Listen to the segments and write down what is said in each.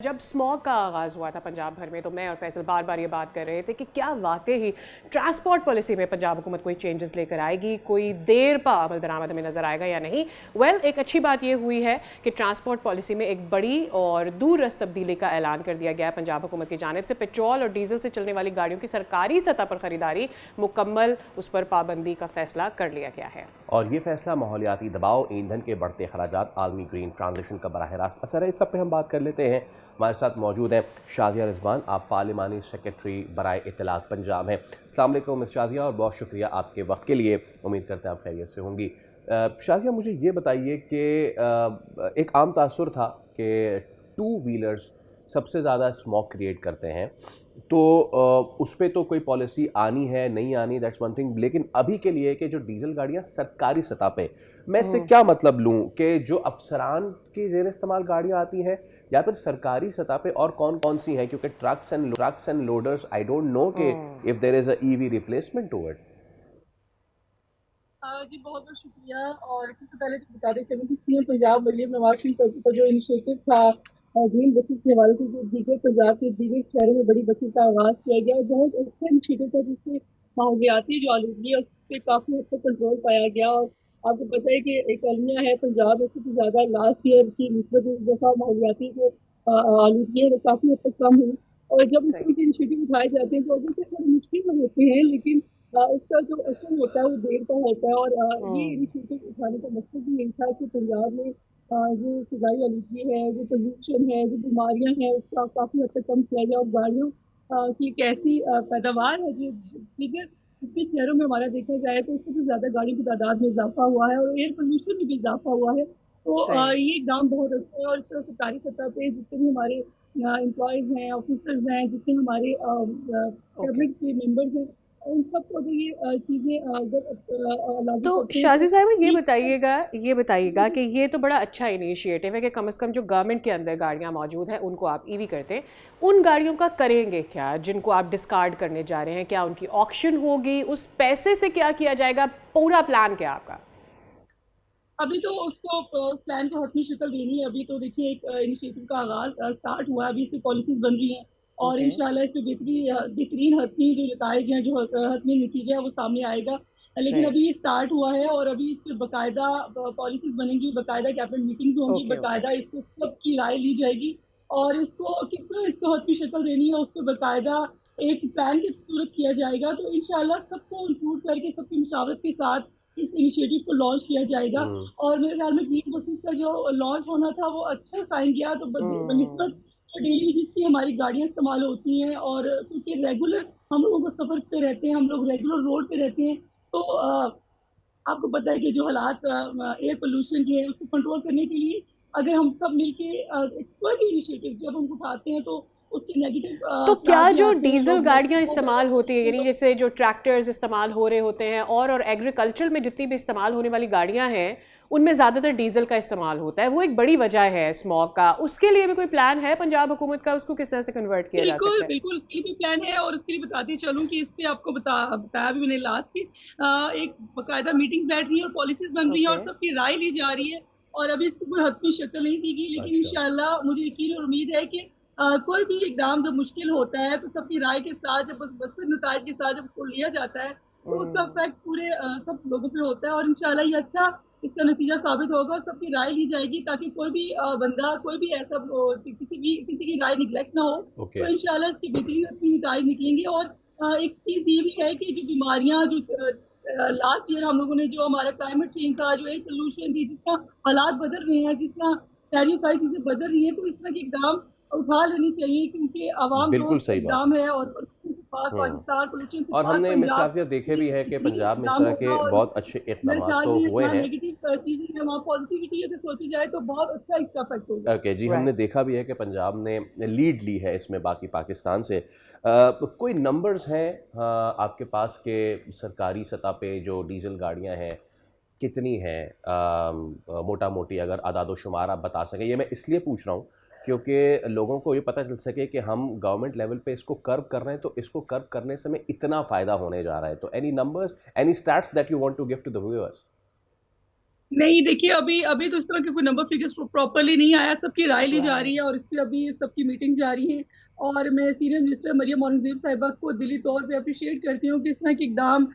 जब स्मॉग का आगाज़ हुआ था पंजाब भर में तो मैं और फैसल बार बार ये बात कर रहे थे कि क्या वाकई ही ट्रांसपोर्ट पॉलिसी में पंजाब हुकूमत कोई चेंजेस लेकर आएगी, कोई देर पा अमल दरामद हमें नज़र आएगा या नहीं। एक अच्छी बात ये हुई है कि ट्रांसपोर्ट पॉलिसी में एक बड़ी और दूर रस तब्दीली का ऐलान कर दिया गया पंजाब हुकूमत की जानिब से। पेट्रोल और डीजल से चलने वाली गाड़ियों की सरकारी सतह पर खरीदारी मुकम्मल, उस पर पाबंदी का फैसला कर लिया गया है। और ये फैसला माहौलियाती दबाव, ईंधन के बढ़ते अखराजात, आलमी ग्रीन ट्रांजिशन का बराह रास्त असर है। इस सब पे हम बात कर लेते हैं। हमारे साथ मौजूद हैं शाजिया रिजवान, आप पार्लिमानी सेक्रेटरी बराए इत्तलात पंजाब हैं। अस्सलाम वालेकुम मिस शाजिया, और बहुत शुक्रिया आपके वक्त के लिए। उम्मीद करते हैं आप खैरियत से होंगी। शाजिया, मुझे ये बताइए कि एक आम तासुर था कि टू व्हीलर्स सबसे ज़्यादा स्मॉग क्रिएट करते हैं, तो उस पर तो कोई पॉलिसी आनी है नहीं आनी, दैट्स वन थिंग। लेकिन अभी के लिए कि जो डीजल गाड़ियां सरकारी सतह पे, मैं इससे क्या मतलब लूं कि जो अफसरान की जेर इस्तेमाल गाड़ियां आती हैं या फिर सरकारी सतह पे और कौन कौन सी हैं, क्योंकि trucks and loaders, I don't know कि if there is a EV replacement to it. जी बहुत बहुत शुक्रिया। और सबसे पहले तो बताते चलूँ कि सीएम पंजाब मरियम नवाज शरीफ का जो इनिशिएटिव था ग्रीन बसेस के हवाले से, जो दीगर पंजाब के दीगर शहरों में बड़ी बसेस का आगाज किया गया, बहुत अच्छा इनिशिएटिव था जिससे माहौलियाती जो आलूगी है उस पर काफी हद तक कंट्रोल पाया गया। और आपको पता है कि एक अलमिया है पंजाब में सबसे ज्यादा लास्ट ईयर की निस्बत इस दफा माहौलियाती जो आलूगी है वो काफी हद तक कम हुई। और जब इस तरह के इनिशिएटिव उठाए जाते हैं तो अभी से थोड़े मुश्किल में होते हैं, लेकिन उसका जो असर होता है वो देर का होता है। और ये इनिशिएटिव उठाने का मकसद भी यही था कि पंजाब में जो फिजाई आलूगी है, जो पोल्यूशन है, जो बीमारियां हैं, उसका काफी हद तक कम किया जाए। और गाड़ियों की एक ऐसी पैदावार है जो दीगर दूसरे शहरों में हमारा देखा जाए तो उससे भी ज्यादा गाड़ियों की तादाद में इजाफा हुआ है और एयर पोल्यूशन में भी इजाफा हुआ है। तो सही। ये काम बहुत अच्छा है। और इस तरह सरकारी सतह पे जितने भी हमारे एम्प्लॉयज हैं, ऑफिसर्स हैं, जितने हमारे ओके। कैबिनेट के मेंबर्स हैं, उन सबको अगर ये चीज़ें अगर लागू तो करते हैं शाजी तो साहब ठीक है। ये बताइएगा कि ये तो बड़ा अच्छा इनिशिएटिव है कि कम से कम जो गवर्नमेंट के अंदर गाड़ियां मौजूद हैं उनको आप ईवी करते हैं। उन गाड़ियों का करेंगे क्या जिनको आप डिस्कार्ड करने जा रहे हैं? क्या उनकी ऑक्शन होगी? उस पैसे से क्या किया जाएगा? पूरा प्लान क्या आपका? अभी तो उसको उस प्लान को हतमी शक्ल देनी है। अभी तो देखिए एक इनिशिएटिव का आगाज स्टार्ट हुआ है, अभी इसकी पॉलिसीज बन रही हैं और ओके। इंशाल्लाह इसके बेहतरीन हतमी जो नताइज हैं, जो हतमी नतीजा है वो सामने आएगा। लेकिन सही। अभी ये स्टार्ट हुआ है और अभी इस पर बाकायदा पॉलिसीज बनेंगी, बाकायदा कैबिनेट मीटिंग्स होंगी, ओके ओके। बाकायदा इसको सबकी राय ली जाएगी और इसको किस तरह इसको हतमी शक्ल देनी है उस पर बाकायदा एक प्लान की सूरत किया जाएगा। तो इंशाल्लाह सबको इंक्लूड करके सबकी मुशावरत के साथ इस इनिशिएटिव को लॉन्च किया जाएगा। हम्म। और मेरे ख्याल में ग्रीन बसेस का जो लॉन्च होना था वो अच्छा साइन गया। तो हम्म। बनिस्बत जो डेली जिसकी हमारी गाड़ियां इस्तेमाल होती हैं और क्योंकि रेगुलर हम लोगों को सफर पे रहते हैं, हम लोग रेगुलर रोड पे रहते हैं, तो आपको पता है कि जो हालात एयर पोल्यूशन के हैं उसको कंट्रोल करने के लिए अगर हम सब मिलके कोई भी इनिशिएटिव जब हम उठाते हैं तो उसके नेगेटिव तो असरात क्या भी जो आते हैं, डीजल लोग गाड़ियां बहुत ज्यादा इस्तेमाल होती है, सोचते हैं। यानी तो जैसे जो ट्रैक्टर्स इस्तेमाल हो रहे होते हैं और एग्रीकल्चर में जितनी भी इस्तेमाल होने वाली गाड़ियां हैं उनमें ज़्यादातर डीजल का इस्तेमाल होता है, वो एक बड़ी वजह है स्मॉग का। उसके लिए भी कोई प्लान है पंजाब हुकूमत का? उसको किस तरह से कन्वर्ट किया जा बिल्कुल, सकता है? बिल्कुल, उसके लिए भी प्लान है और उसके लिए बताती चलूँ कि इस पे आपको बताया भी मैंने लास्ट की एक बाकायदा मीटिंग बैठ रही है और पॉलिसीज़ बन रही है ओके। और सबकी राय ली जा रही है। और अभी इसकी कोई हतमी शक्ल नहीं दी गई, लेकिन अच्छा। इंशाअल्लाह मुझे यकीन और उम्मीद है कि कोई भी इक़दाम जब मुश्किल होता है तो सबकी राय के साथ, जब मसलत नताइज के साथ जब उसको लिया जाता है, तो उसका हम्म। इफ़ेक्ट पूरे सब लोगों पे होता है। और इंशाअल्लाह ये अच्छा इसका नतीजा साबित होगा और सबकी राय ली जाएगी ताकि कोई भी बंदा, कोई भी ऐसा किसी की राय निग्लेक्ट ना हो। ओके। तो इंशाल्लाह इसकी बेहतरीन अपनी नताइज निकलेंगे। और एक चीज़ ये भी है कि जो बीमारियाँ जो लास्ट ईयर हम लोगों ने, जो हमारा क्लाइमेट चेंज था, जो एयर पोल्यूशन थी, जिस तरह हालात बदल रहे हैं, जिस तरह सारी चीज़ें बदल रही हैं, तो इस तरह के इकदाम उठा लेनी चाहिए क्योंकि आवाम बिल्कुल दोस्त सही बात है। इकदाम है। और पोल्यूशन से पाक हम्म। पाकिस्तान, पोल्यूशन से और पाक हमने मिस पंजाब, शाजिया देखे ये भी है कि बेहतरीन पंजाब में इस इकदाम तरह के होगा। और बहुत अच्छे मेरे इक़दाम ख्याल तो में हुए जहाँ हैं। नेगेटिव चीज़ें हैं वहाँ पॉजिटिविटी अगर सोची जाए तो बहुत अच्छा इसका इफेक्ट होगा। ओके जी, हमने राइट। देखा भी है कि पंजाब ने लीड ली है इसमें बाकी पाकिस्तान से। कोई नंबर्स हैं आपके पास के सरकारी सतह पे जो डीजल गाड़ियां हैं कितनी हैं, मोटा मोटी अगर आदाद शुमार आप बता सकें? ये मैं इसलिए पूछ रहा हूँ क्योंकि लोगों को ये पता चल सके कि हम गवर्नमेंट लेवल पे इसको कर्व कर रहे हैं, तो इसको कर्व करने से हमें इतना फ़ायदा होने जा रहा है। तो any numbers, any stats that you want to give to the viewers? नहीं, देखिए अभी अभी तो इस तरह के कोई नंबर फिगर्स प्रॉपर्ली नहीं आया, सबकी राय ली जा रही है और इस पे अभी सबकी मीटिंग जारी है। और मैं सीनियर मिनिस्टर मरियम औरंगजेब साहिबा को दिली तौर पे अप्रिशिएट करती हूँ कि इस तरह के इकदाम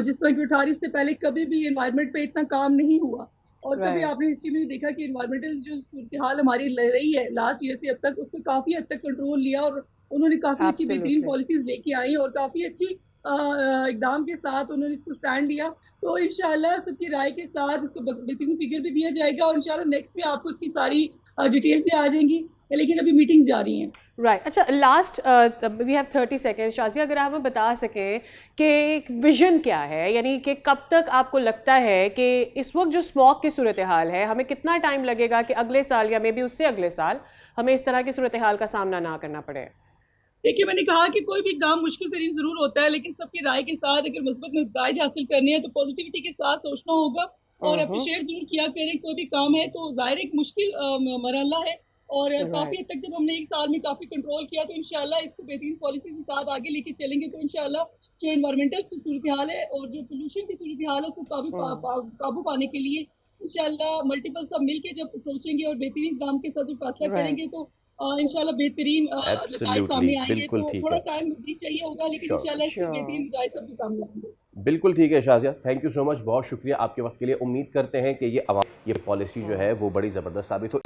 जिस तरह की उठा रही, इससे पहले कभी भी एनवायरनमेंट पे इतना काम नहीं हुआ और कभी राइट, आपने हिस्ट्री में देखा कि एनवायरमेंटल जो सूरत हाल हमारी लग रही है लास्ट ईयर से अब तक, उसको काफी हद तक कंट्रोल लिया और उन्होंने काफी अच्छी बेहतरीन एब्सोल्युटली। पॉलिसीज लेके आई और काफी अच्छी इकदाम के साथ उन्होंने इसको स्टैंड लिया। तो इंशाल्लाह सबकी राय के साथ इसको बेहतरीन फिगर भी दिया जाएगा और इंशाल्लाह नेक्स्ट में आपको इसकी सारी डिटेल्स भी आ जाएंगी, लेकिन अभी मीटिंग जारी हैं। राइट, अच्छा, last we have 30 second. Shazia, अगर आप हमें बता सकें कि विजन क्या है, यानी कि कब तक आपको लगता है कि इस वक्त जो स्मॉग की सूरत हाल है, हमें कितना टाइम लगेगा कि अगले साल या मे बी उससे अगले साल हमें इस तरह की सूरत हाल का सामना ना करना पड़े? देखिए, मैंने कहा कि कोई भी काम मुश्किल तरीन जरूर होता है, लेकिन सबकी राय के साथ अगर मुस्बत नतीजे हासिल करने हैं तो पॉजिटिविटी के साथ सोचना होगा और हम्म। अप्रिशिएट जरूर किया करें। कोई भी काम है तो जाहिर एक मुश्किल मरहला है और काफी राइट, हद तक जब हमने एक साल में काफी कंट्रोल किया तो इंशाल्लाह इसको बेहतरीन पॉलिसी के साथ आगे लेके चलेंगे तो इंशाल्लाह जो एनवायरमेंटल सूरत हाल है और जो पोल्यूशन की सूरत हाल है उसको काबू पाने के लिए इंशाल्लाह मल्टीपल सब मिलके जब सोचेंगे और बेहतरीन काम के साथ जो फैसला राइट। करेंगे तो इंशाल्लाह बेहतरीन नताइज एब्सोल्युटली, सामने आएंगे। बिल्कुल तो ठीक थोड़ा है। टाइम भी चाहिए होगा, लेकिन श्योर, इंशाल्लाह इससे श्योर। बेहतरीन नताइज सबके सामने आएंगे। बिल्कुल ठीक है Shazia, thank you so much, बहुत शुक्रिया आपके वक्त के लिए। उम्मीद करते हैं कि ये पॉलिसी जो है वो बड़ी ज़बरदस्त साबित हो।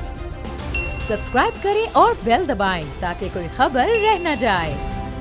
सब्सक्राइब करें और बेल दबाएं ताकि कोई खबर रह न जाए।